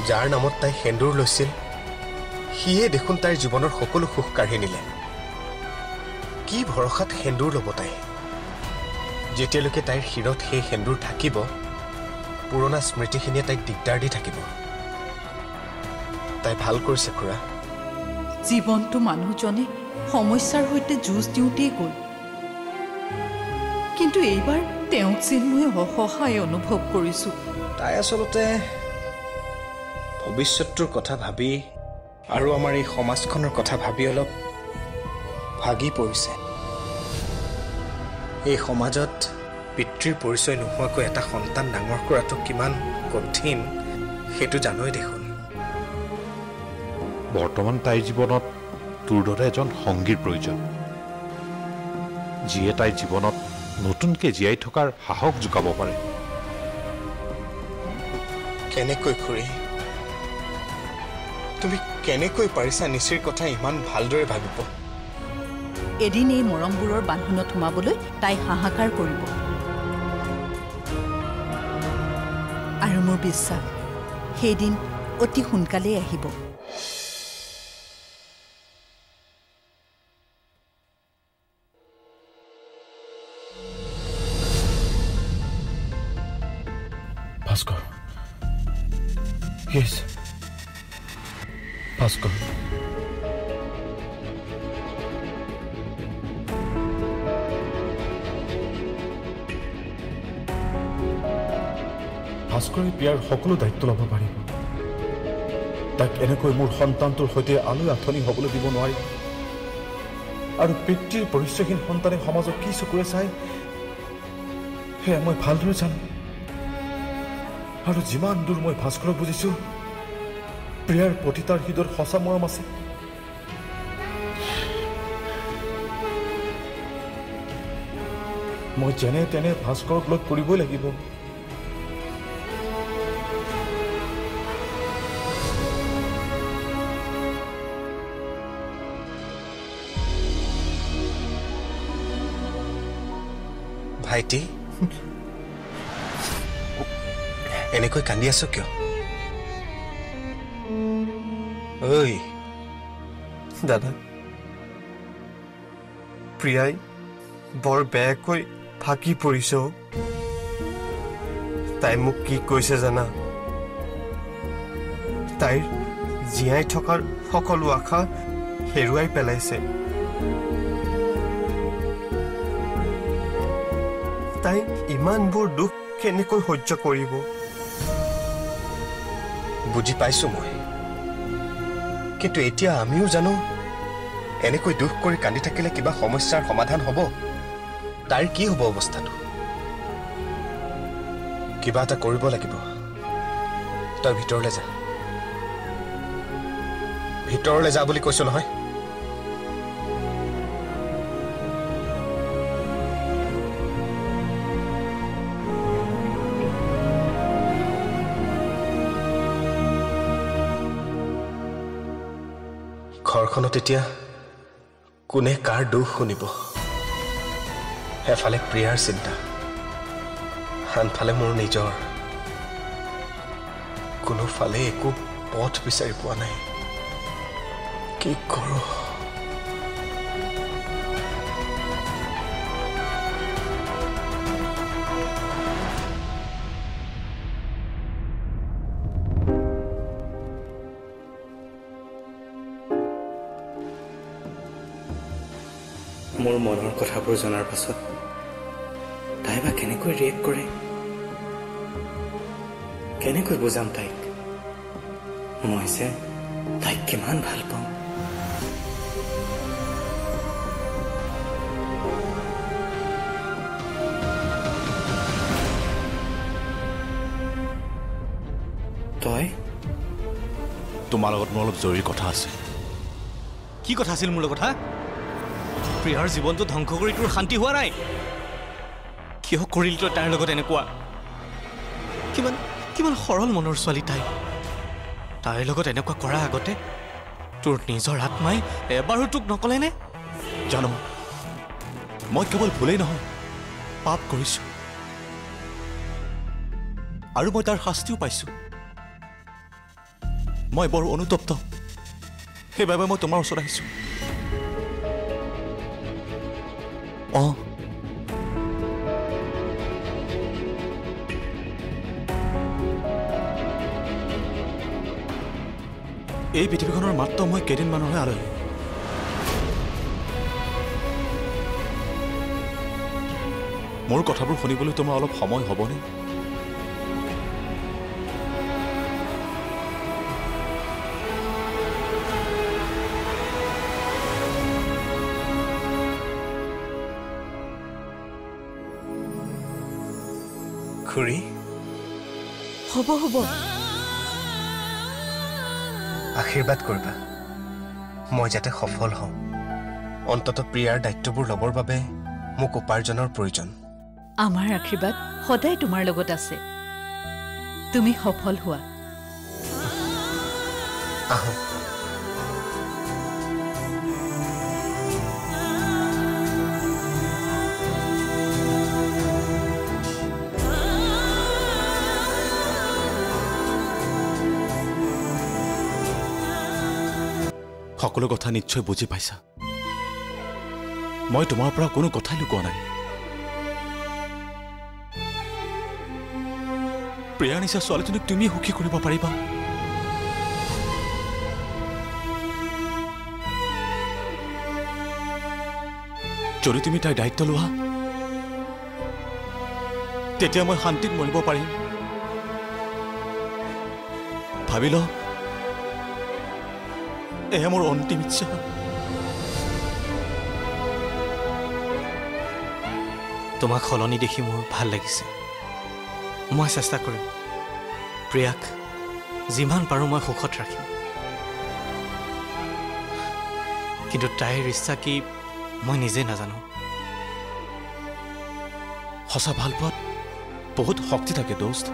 যাৰ নামত তাই সেন্দুৰ লৈছিল সিয়ে দেখোন তাইৰ জীৱনৰ সকলো সুখ কাঢ়ি নিলে। কি ভৰসাত সেন্দুৰ ল'ব তাই? যেতিয়ালৈকে তাইৰ শিৰত সেই সেন্দুৰ থাকিব পুৰণা স্মৃতিখিনিয়ে তাইক দিগদাৰ দি থাকিব। তাই ভাল কৰিছে খুৰা। জীৱনটো মানুহজনে সমস্যাৰ সৈতে যুঁজ দিওঁতেই গ'ল, কিন্তু এইবাৰ তেওঁক যেন মই অসহায় অনুভৱ কৰিছোঁ। তাই আচলতে ভৱিষ্যতটোৰ কথা ভাবি আৰু আমাৰ এই সমাজখনৰ কথা ভাবি অলপ ভাগি পৰিছে। এই সমাজত পিতৃৰ পৰিচয় নোহোৱাকৈ এটা সন্তান ডাঙৰ কৰাটো কিমান কঠিন সেইটো জানই দেখোন। বৰ্তমান তাইৰ জীৱনত তোৰ দৰে এজন সংগীৰ প্ৰয়োজন, যিয়ে তাইৰ জীৱনত নতুনকৈ জীয়াই থকাৰ সাহস যোগাব পাৰে। কেনেকৈ খুৰী? তুমি কেনেকৈ পাৰিছা নিচিৰ কথা ইমান ভালদৰে ভাবিব? এদিন এই মৰমবোৰৰ বান্ধোনত সোমাবলৈ তাই হাহাকাৰ কৰিব, আৰু মোৰ বিশ্বাস সেইদিন অতি সোনকালেই আহিব। ভাস্কৰ, yes, ভাস্কৰ। ভাস্কৰে প্ৰিয়াৰ সকলো দায়িত্ব ল'ব পাৰিব। তাক এনেকৈ মোৰ সন্তানটোৰ সৈতে আলৈ আথনি হ'বলৈ দিব নোৱাৰি। আৰু পিতৃৰ পৰিচয়হীন সন্তানে সমাজক কি চকুৰে চাই সেয়া মই ভালদৰে জানো। আৰু যিমান দূৰ মই ভাস্কৰক বুজিছোঁ, প্ৰিয়াৰ প্ৰতি তাৰ হৃদয়ৰ সঁচা মৰম আছে। মই যেনে তেনে ভাস্কৰক লগ কৰিবই লাগিব। ভাইটি, এনেকৈ কান্দি আছ কিয়? ঐ দাদা, প্ৰিয়াই বৰ বেয়াকৈ ফাঁকি পৰিছে। তাই মোক কি কৈছে জানা? তাইৰ জীয়াই থকাৰ সকলো আশা হেৰুৱাই পেলাইছে। তাই ইমানবোৰ দুখ কেনেকৈ সহ্য কৰিব? বুজি পাইছো মই, কিন্তু এতিয়া আমিও জানো এনেকৈ দুখ কৰি কান্দি থাকিলে কিবা সমস্যাৰ সমাধান হ'ব। তাইৰ কি হ'ব অৱস্থাটো? কিবা এটা কৰিব লাগিব। তই ভিতৰলৈ যা, ভিতৰলৈ যা বুলি কৈছো নহয়। ঘৰখনত এতিয়া কোনে কাৰ দুখ শুনিব? এফালে প্ৰিয়াৰ চিন্তা, আনফালে মোৰ নিজৰ। কোনোফালে একো পথ বিচাৰি পোৱা নাই। কি কৰোঁ? মোৰ মনৰ কথাবোৰ জনাৰ পাছত তাই বা কেনেকৈ ৰিয়েক্ট কৰে, কেনেকৈ বুজাম তাইক? মই যে তাইক কিমান ভাল পাওঁ। তই? তোমাৰ লগত মোৰ অলপ জৰুৰী কথা আছে। কি কথা আছিল মোৰ লগত? প্ৰিয়াৰ জীৱনটো ধ্বংস কৰি তোৰ শান্তি হোৱা নাই? কিয় কৰিলি তই তাইৰ লগত এনেকুৱা? কিমান কিমান সৰল মনৰ ছোৱালী তাই। তাইৰ লগত এনেকুৱা কৰাৰ আগতে তোৰ নিজৰ আত্মাই এবাৰো তোক নকলেনে? জানো, মই কেৱল ভুলেই নহয়, পাপ কৰিছো, আৰু মই তাৰ শাস্তিও পাইছো। মই বৰ অনুতপ্ত সেইবাবে মই তোমাৰ ওচৰত আহিছোঁ এই পৃথিৱীখনৰ মাত্ৰ মই কেইদিনমানৰহে আলহী মোৰ কথাবোৰ শুনিবলৈ তোমাৰ অলপ সময় হ'বনে খুৰী হ'ব আশীৰ্বাদ কৰিবা মই যাতে সফল হওঁ অন্ততঃ প্ৰিয়াৰ দায়িত্ববোৰ ল'বৰ বাবে মোক উপাৰ্জনৰ প্ৰয়োজন আমাৰ আশীৰ্বাদ সদায় তোমাৰ লগত আছে তুমি সফল হোৱা আহোঁ সকলো কথা নিশ্চয় বুজি পাইছা মই তোমাৰ পৰা কোনো কথাই লুকোৱা নাই প্ৰিয়া নিচা ছোৱালীজনীক তুমি সুখী কৰিব পাৰিবা যদি তুমি তাইৰ দায়িত্ব লোৱা তেতিয়া মই শান্তিত মৰিব পাৰিম ভাবি ল এয়া মোৰ অন্তিম ইচ্ছা তোমাক সলনি দেখি মোৰ ভাল লাগিছে মই চেষ্টা কৰিম প্ৰিয়াক যিমান পাৰোঁ মই সুখত ৰাখিম কিন্তু তাইৰ ইচ্ছা কি মই নিজে নাজানো সঁচা ভাল পোৱাত বহুত শক্তি থাকে দোস্ত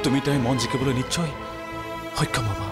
তুমি তাইৰ মন জিকিবলৈ নিশ্চয় সক্ষম হ'বা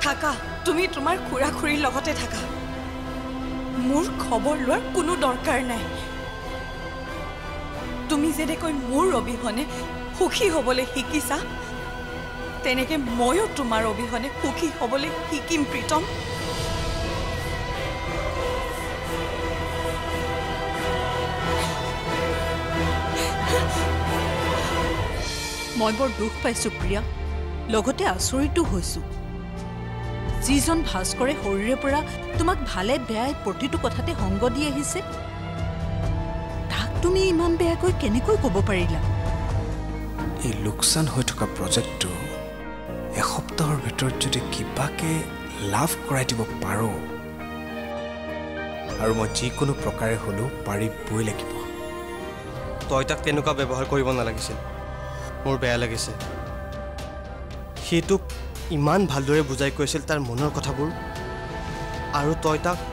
থাকা তুমি তোমাৰ খুৰা-খুৰীৰ লগতে থাকা মোৰ খবৰ লোৱাৰ কোনো দৰকাৰ নাই তুমি যেনেকৈ মোৰ অবিহনে সুখী হ'বলৈ শিকিছা তেনেকৈ ময়ো তোমাৰ অবিহনে সুখী হ'বলৈ শিকিম প্ৰীতম মই বৰ দুখ পাইছোঁ প্ৰিয়া লগতে আচৰিতো হৈছোঁ যিজন ভাস্কৰে শৰীৰে পৰা তোমাক ভালে বেয়াই প্ৰতিটো কথাতে সংগ দি আহিছে তাক তুমি ইমান বেয়াকৈ কেনেকৈ ক'ব পাৰিলা এই লোকচান হৈ থকা প্ৰজেক্টটো এসপ্তাহৰ ভিতৰত যদি কিবাকে লাভ কৰাই দিব পাৰোঁ আৰু মই যিকোনো প্ৰকাৰে হ'লেও পাৰিবই লাগিব তই তাক তেনেকুৱা ব্যৱহাৰ কৰিব নালাগিছিল মোৰ বেয়া লাগিছে সি তোক ইমান ভালদৰে বুজাই কৈছিল তাৰ মনৰ কথাবোৰ আৰু তই তাক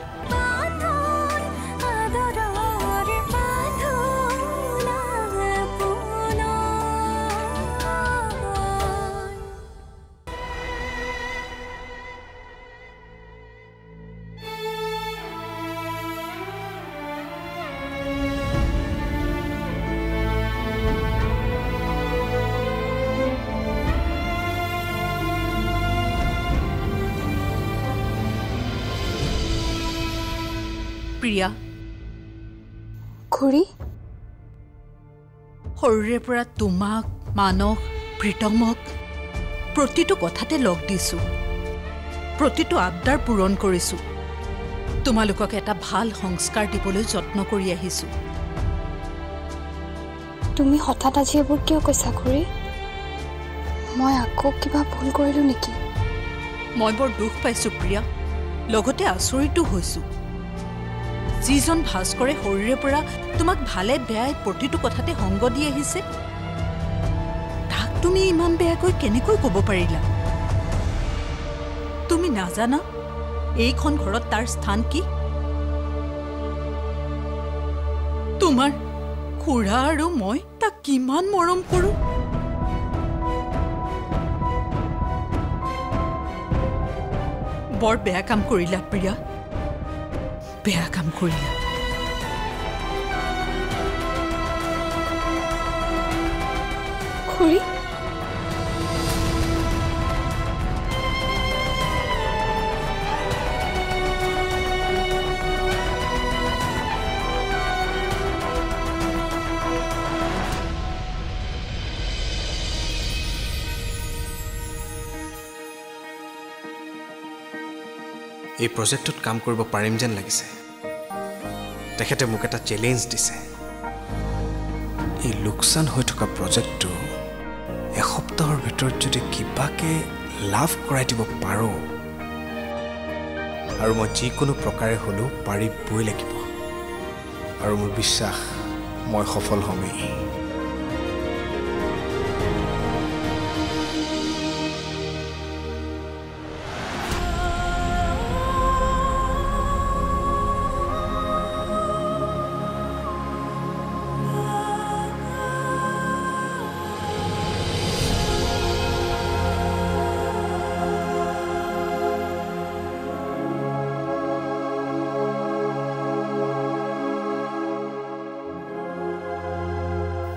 প্ৰিয়া খুৰী শৰীৰে পৰা তোমাক মানস প্ৰীতমক প্ৰতিটো কথাতে লগ দিছোঁ প্ৰতিটো আবদাৰ পূৰণ কৰিছোঁ তোমালোকক এটা ভাল সংস্কাৰ দিবলৈ যত্ন কৰি আহিছোঁ তুমি হঠাৎ আজি এইবোৰ কিয় কৈছা খুৰী মই আকৌ কিবা ভুল কৰিলোঁ নেকি মই বৰ দুখ পাইছোঁ প্ৰিয়া লগতে আচৰিতো হৈছোঁ যিজন ভাস্কৰে শৰীৰে পৰা তোমাক ভালে বেয়াই প্ৰতিটো কথাতে সংগ দি আহিছে তাক তুমি ইমান বেয়াকৈ কেনেকৈ ক'ব পাৰিলা তুমি নাজানা এইখন ঘৰত তাৰ স্থান কি তোমাৰ খুৰা আৰু মই তাক কিমান মৰম কৰোঁ বৰ বেয়া কাম কৰিলা প্ৰিয়া বেয়া কাম কৰিলা খুৰী এই প্ৰজেক্টত কাম কৰিব পাৰিম যেন লাগিছে তেখেতে মোক এটা চ্যালেঞ্জ দিছে এই লোকচান হৈ থকা প্ৰজেক্টটো এসপ্তাহৰ ভিতৰত যদি কিবাকে লাভ কৰাই দিব পাৰো আৰু মই যিকোনো প্ৰকাৰে হ'লেও পাৰিবই লাগিব আৰু মোৰ বিশ্বাস মই সফল হ'মেই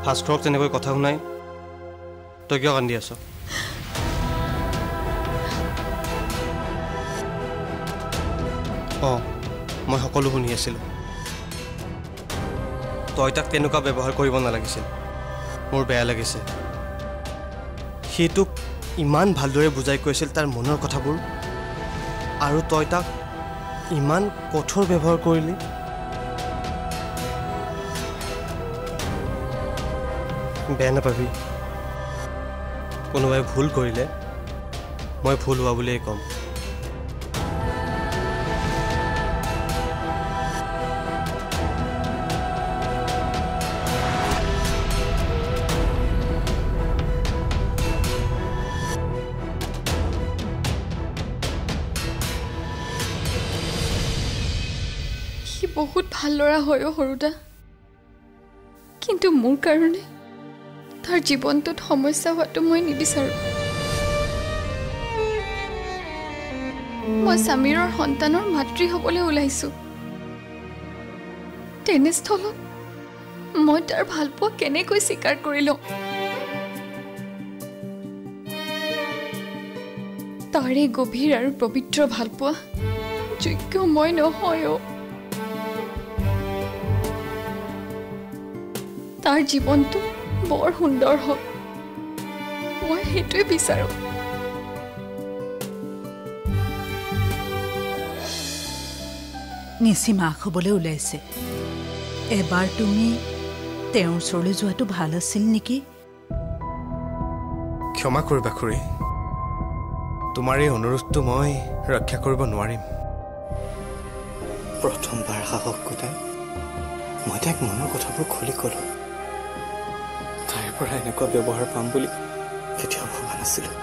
ভাস্কৰক তেনেকৈ কথা শুনাই তই কিয় কান্দি আছ মই সকলো শুনি আছিলোঁ তই তাক তেনেকুৱা ব্যৱহাৰ কৰিব নালাগিছিল মোৰ বেয়া লাগিছে সি তোক ইমান ভালদৰে বুজাই কৈছিল তাৰ মনৰ কথাবোৰ আৰু তই তাক ইমান কঠোৰ ব্যৱহাৰ কৰিলি বেয়া নাপাবি কোনোবাই ভুল কৰিলে মই ভুল হোৱা বুলিয়েই ক'ম সি বহুত ভাল ল'ৰা হয় সৰুদা কিন্তু মোৰ কাৰণে তাৰ জীৱনটোত সমস্যা হোৱাটো মই নিবিচাৰোঁ মই সমীৰৰ সন্তানৰ মাতৃ হ'বলৈ ওলাইছোঁ তেনেস্থলত মই তাৰ ভালপোৱা কেনেকৈ স্বীকাৰ কৰি লওঁ তাৰে গভীৰ আৰু পবিত্ৰ ভালপোৱা যোগ্য মই নহয় তাৰ জীৱনটো বৰ সুন্দৰ হওক মই সেইটোৱে বিচাৰোঁ নিচি মাক হ'বলৈ ওলাইছে এবাৰ তুমি তেওঁৰ ওচৰলৈ যোৱাটো ভাল আছিল নেকি ক্ষমা কৰিবা খুৰী তোমাৰ এই অনুৰোধটো মই ৰক্ষা কৰিব নোৱাৰিম প্ৰথমবাৰ সাহস গোটাই মই তাইক মনৰ কথাবোৰ খুলি ক'লোঁ তাইৰ পৰা এনেকুৱা ব্যৱহাৰ পাম বুলি কেতিয়াও ভবা নাছিলোঁ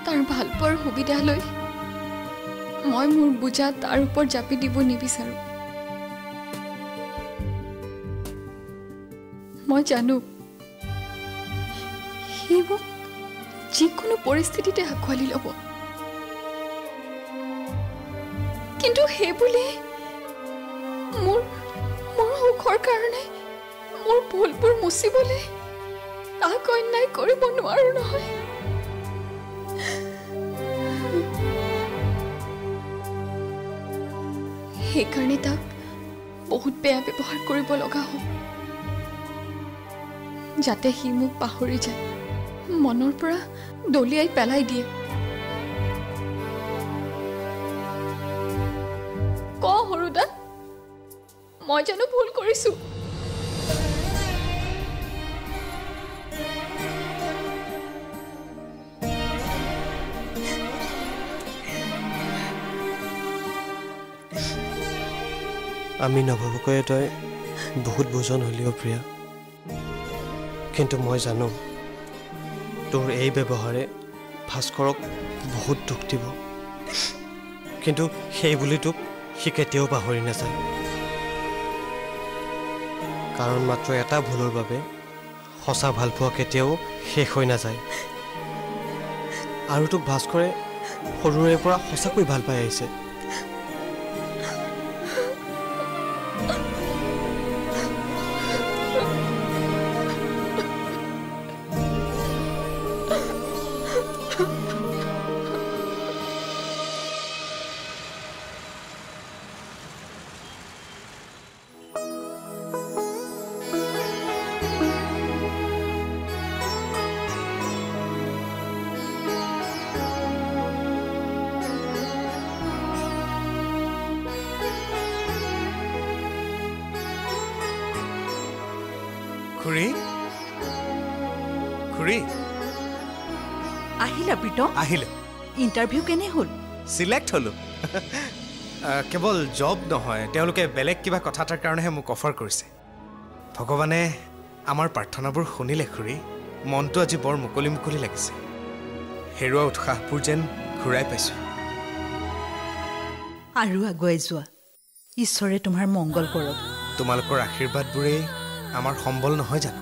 তাৰ ভালপোৱাৰ সুবিধা লৈ মই মোৰ বুজা তাৰ ওপৰত জাপি দিব নিবিচাৰোঁ মই জানো সি মোক যিকোনো পৰিস্থিতিতে আঁকোৱালি ল'ব কিন্তু সেইবুলি মোৰ সুখৰ কাৰণে মোৰ ভুলবোৰ মুচিবলৈ তাক অন্যায় কৰিব নোৱাৰোঁ নহয় সেইকাৰণে তাক বহুত বেয়া ব্যৱহাৰ কৰিব লগা হ'ল যাতে সি মোক পাহৰি যায় মনৰ পৰা দলিয়াই পেলাই দিয়ে ক সৰুদা মই জানো ভুল কৰিছোঁ আমি নভাবুকৈয়ে তই বহুত বুজন হলিও প্ৰিয়া, কিন্তু মই জানো তোৰ এই ব্যৱহাৰে ভাস্কৰক বহুত দুখ দিব, কিন্তু সেই বুলি তোক সি কেতিয়াও পাহৰি নাযায়। কাৰণ মাত্ৰ এটা ভুলৰ বাবে সঁচা ভালপোৱা কেতিয়াও শেষ হৈ নাযায়। আৰু তোক ভাস্কৰে সৰুৰে পৰা সঁচাকৈ ভাল পাই আহিছে। খুৰী খুৰী আহিলা প্ৰীতম? আহিলোঁ। ইণ্টাৰভিউ কেনে হ'ল? চিলেক্ট হ'লোঁ। কেৱল জব নহয়, তেওঁলোকে বেলেগ কিবা কথা এটাৰ কাৰণেহে মোক অফাৰ কৰিছে। ভগৱানে আমাৰ প্ৰাৰ্থনাবোৰ শুনিলে খুৰী। মনটো আজি বৰ মুকলি মুকলি লাগিছে। হেৰুৱা উৎসাহবোৰ যেন ঘূৰাই পাইছোঁ। আৰু আগুৱাই যোৱা, ঈশ্বৰে তোমাৰ মংগল কৰক। তোমালোকৰ আশীৰ্বাদবোৰেই আমাৰ সম্বল নহয় জানো?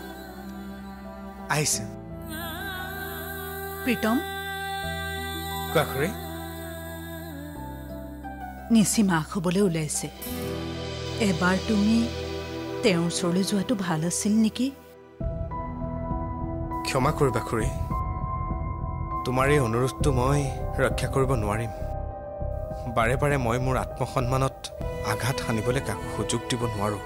আহিছে। প্ৰীতম, কোৱা খুৰী। নিচি মাক হ'বলৈ ওলাইছে। এবাৰ তুমি তেওঁৰ ওচৰলৈ যোৱাটো ভাল আছিল নেকি? ক্ষমা কৰিবা খুৰী, তোমাৰ এই অনুৰোধটো মই ৰক্ষা কৰিব নোৱাৰিম। বাৰে বাৰে মই মোৰ আত্মসন্মানত আঘাত সানিবলৈ কাকো সুযোগ দিব নোৱাৰোঁ।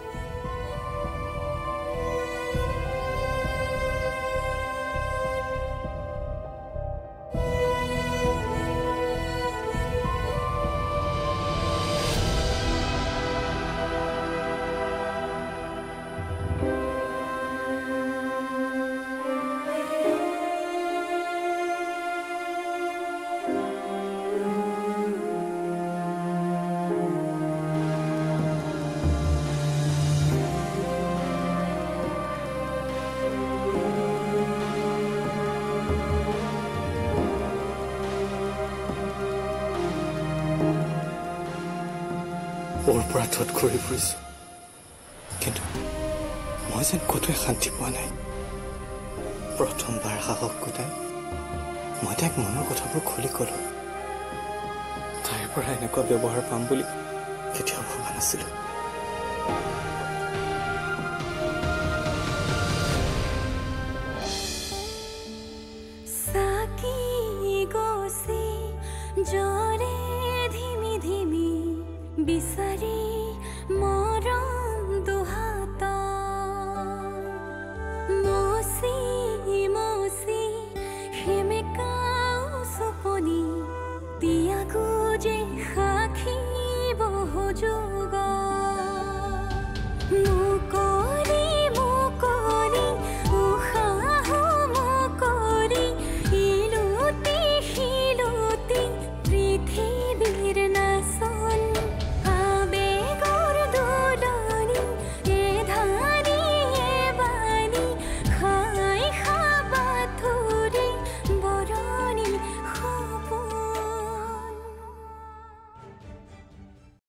ওৰ পৰা ঠোঁট ঘূৰি ফুৰিছোঁ, কিন্তু মই যেন ক'তোৱে শান্তি পোৱা নাই। প্ৰথমবাৰ সাহস গোটাই মই তাইক মনৰ কথাবোৰ খুলি ক'লোঁ। তাইৰ পৰা এনেকুৱা ব্যৱহাৰ পাম বুলি কেতিয়াও ভবা নাছিলোঁ। বিচাৰি মৰম দুহাত মচি মচি সেমেকাও চপনি তিয়াগো যে সাক্ষী বহু যুগ